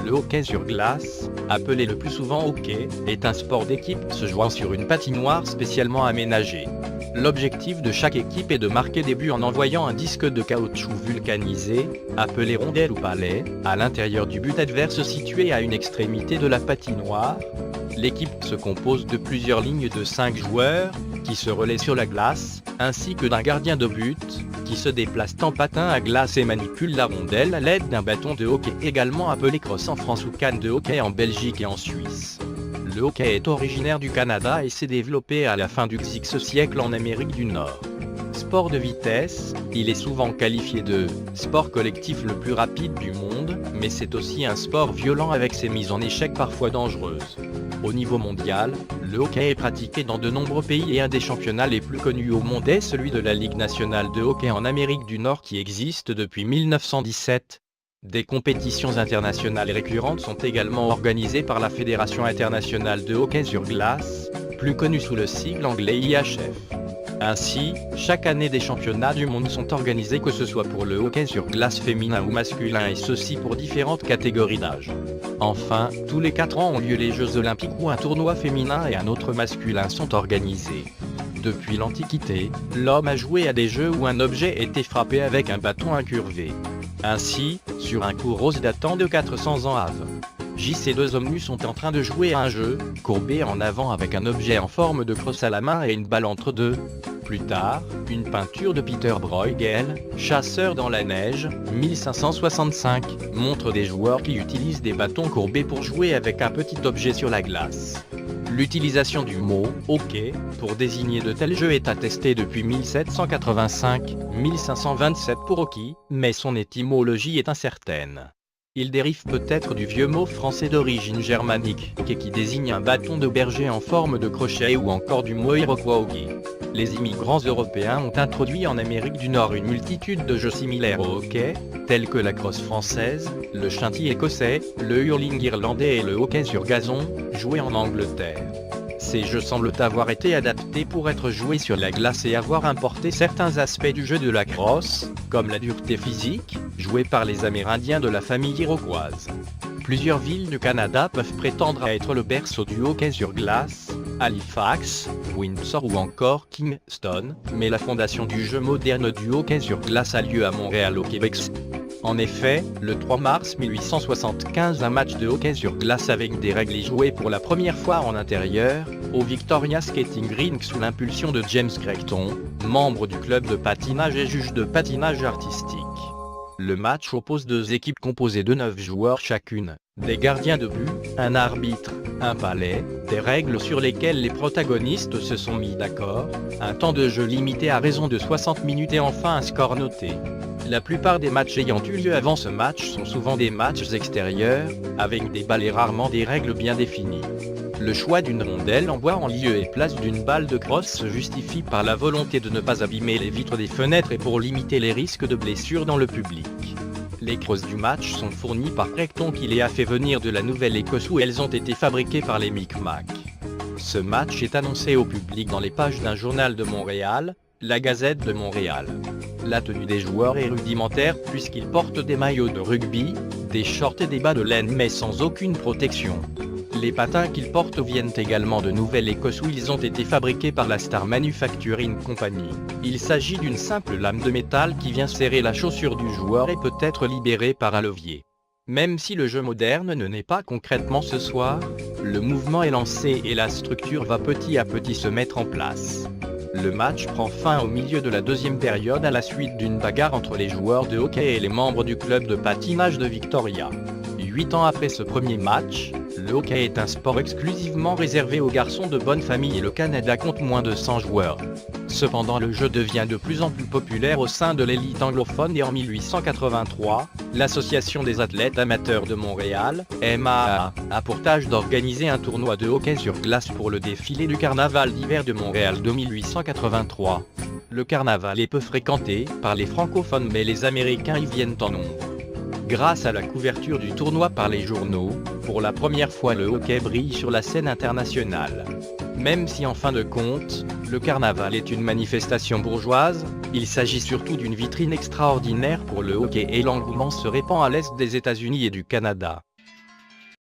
Le hockey sur glace, appelé le plus souvent hockey, est un sport d'équipe se jouant sur une patinoire spécialement aménagée. L'objectif de chaque équipe est de marquer des buts en envoyant un disque de caoutchouc vulcanisé, appelé rondelle ou palet, à l'intérieur du but adverse situé à une extrémité de la patinoire. L'équipe se compose de plusieurs lignes de 5 joueurs, qui se relaient sur la glace, ainsi que d'un gardien de but, qui se déplace en patin à glace et manipule la rondelle à l'aide d'un bâton de hockey également appelé crosse en France ou canne de hockey en Belgique et en Suisse. Le hockey est originaire du Canada et s'est développé à la fin du XIe siècle en Amérique du Nord. Sport de vitesse, il est souvent qualifié de « sport collectif le plus rapide du monde », mais c'est aussi un sport violent avec ses mises en échec parfois dangereuses. Au niveau mondial, le hockey est pratiqué dans de nombreux pays et un des championnats les plus connus au monde est celui de la Ligue nationale de hockey en Amérique du Nord qui existe depuis 1917. Des compétitions internationales récurrentes sont également organisées par la Fédération internationale de hockey sur glace, plus connue sous le sigle anglais IHF. Ainsi, chaque année des championnats du monde sont organisés que ce soit pour le hockey sur glace féminin ou masculin et ceci pour différentes catégories d'âge. Enfin, tous les 4 ans ont lieu les Jeux Olympiques où un tournoi féminin et un autre masculin sont organisés. Depuis l'Antiquité, l'homme a joué à des jeux où un objet était frappé avec un bâton incurvé. Ainsi, sur un cours rose datant de 400 ans av. Ces deux hommes nus sont en train de jouer à un jeu, courbés en avant avec un objet en forme de crosse à la main et une balle entre deux. Plus tard, une peinture de Peter Bruegel, Chasseur dans la neige, 1565, montre des joueurs qui utilisent des bâtons courbés pour jouer avec un petit objet sur la glace. L'utilisation du mot « hockey » pour désigner de tels jeux est attestée depuis 1785-1527 pour hockey, mais son étymologie est incertaine. Il dérive peut-être du vieux mot français d'origine germanique, qui désigne un bâton de berger en forme de crochet ou encore du mot iroquois hockey. Les immigrants européens ont introduit en Amérique du Nord une multitude de jeux similaires au hockey, tels que la crosse française, le shinty écossais, le hurling irlandais et le hockey sur gazon, joué en Angleterre. Ces jeux semblent avoir été adaptés pour être joués sur la glace et avoir importé certains aspects du jeu de la crosse, comme la dureté physique, jouée par les Amérindiens de la famille iroquoise. Plusieurs villes du Canada peuvent prétendre à être le berceau du hockey sur glace, Halifax, Windsor ou encore Kingston, mais la fondation du jeu moderne du hockey sur glace a lieu à Montréal au Québec. En effet, le 3 mars 1875 un match de hockey sur glace avec des règles est joué pour la première fois en intérieur, au Victoria Skating Rink sous l'impulsion de James Creighton, membre du club de patinage et juge de patinage artistique. Le match oppose deux équipes composées de 9 joueurs chacune, des gardiens de but, un arbitre, un palet, des règles sur lesquelles les protagonistes se sont mis d'accord, un temps de jeu limité à raison de 60 minutes et enfin un score noté. La plupart des matchs ayant eu lieu avant ce match sont souvent des matchs extérieurs, avec des balles et rarement des règles bien définies. Le choix d'une rondelle en bois en lieu et place d'une balle de crosse se justifie par la volonté de ne pas abîmer les vitres des fenêtres et pour limiter les risques de blessures dans le public. Les crosses du match sont fournies par Creighton qui les a fait venir de la Nouvelle-Écosse où elles ont été fabriquées par les Micmacs. Ce match est annoncé au public dans les pages d'un journal de Montréal, la Gazette de Montréal. La tenue des joueurs est rudimentaire puisqu'ils portent des maillots de rugby, des shorts et des bas de laine mais sans aucune protection. Les patins qu'ils portent viennent également de Nouvelle-Écosse où ils ont été fabriqués par la Star Manufacturing Company. Il s'agit d'une simple lame de métal qui vient serrer la chaussure du joueur et peut être libérée par un levier. Même si le jeu moderne ne naît pas concrètement ce soir, le mouvement est lancé et la structure va petit à petit se mettre en place. Le match prend fin au milieu de la deuxième période à la suite d'une bagarre entre les joueurs de hockey et les membres du club de patinage de Victoria. 8 ans après ce premier match, le hockey est un sport exclusivement réservé aux garçons de bonne famille et le Canada compte moins de 100 joueurs. Cependant le jeu devient de plus en plus populaire au sein de l'élite anglophone et en 1883, l'Association des athlètes amateurs de Montréal, MAA, a pour tâche d'organiser un tournoi de hockey sur glace pour le défilé du carnaval d'hiver de Montréal de 1883. Le carnaval est peu fréquenté par les francophones mais les Américains y viennent en nombre. Grâce à la couverture du tournoi par les journaux, pour la première fois le hockey brille sur la scène internationale. Même si en fin de compte, le carnaval est une manifestation bourgeoise, il s'agit surtout d'une vitrine extraordinaire pour le hockey et l'engouement se répand à l'est des États-Unis et du Canada.